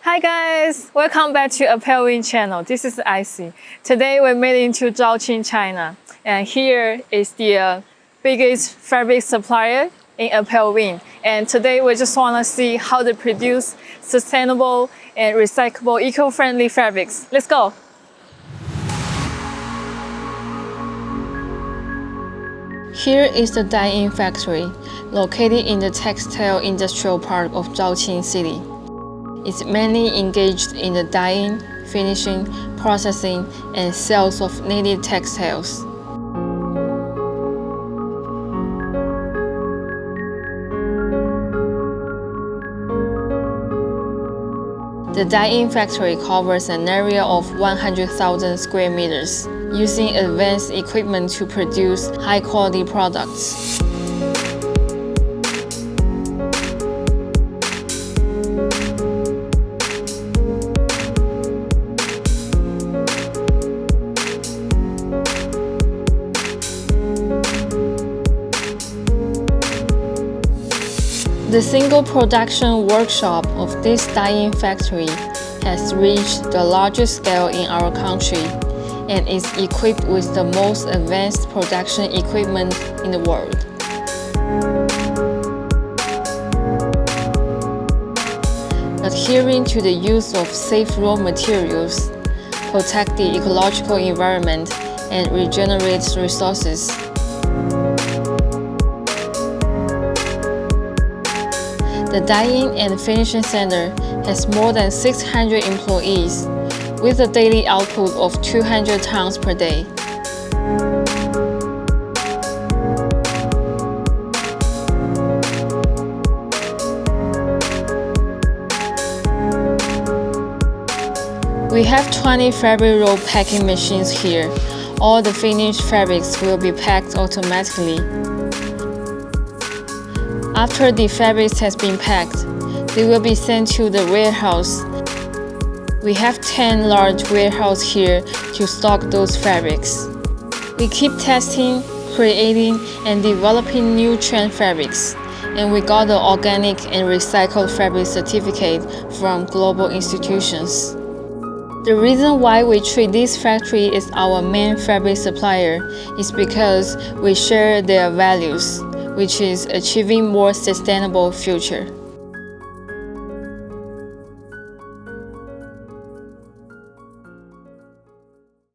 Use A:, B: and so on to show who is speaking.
A: Hi guys, welcome back to Apparelwin channel. This is Icy. Today we made it into Zhaoqing, China, and here is the biggest fabric supplier in Apparelwin. And today we just want to see how they produce sustainable and recyclable, eco-friendly fabrics. Let's go. Here is the dye-in factory, located in the textile industrial park of Zhaoqing City. It's mainly engaged in the dyeing, finishing, processing, and sales of knitted textiles. The dye-in factory covers an area of 100,000 square meters, using advanced equipment to produce high-quality products. The single production workshop of this dye-in factory has reached the largest scale in our country and is equipped with the most advanced production equipment in the world. Adhering to the use of safe raw materials, protect the ecological environment, and regenerate resources. The dyeing and finishing center has more than 600 employees, with a daily output of 200 tons per day. We have 20 fabric roll packing machines here. All the finished fabrics will be packed automatically. After the fabrics has been packed, they will be sent to the warehouse. We have 10 large warehouses here to stock those fabrics. We keep testing, creating, and developing new trend fabrics, and we got the organic and recycled fabric certificate from global institutions. The reason why we treat this factory as our main fabric supplier is because we share their values, which is achieving more sustainable future.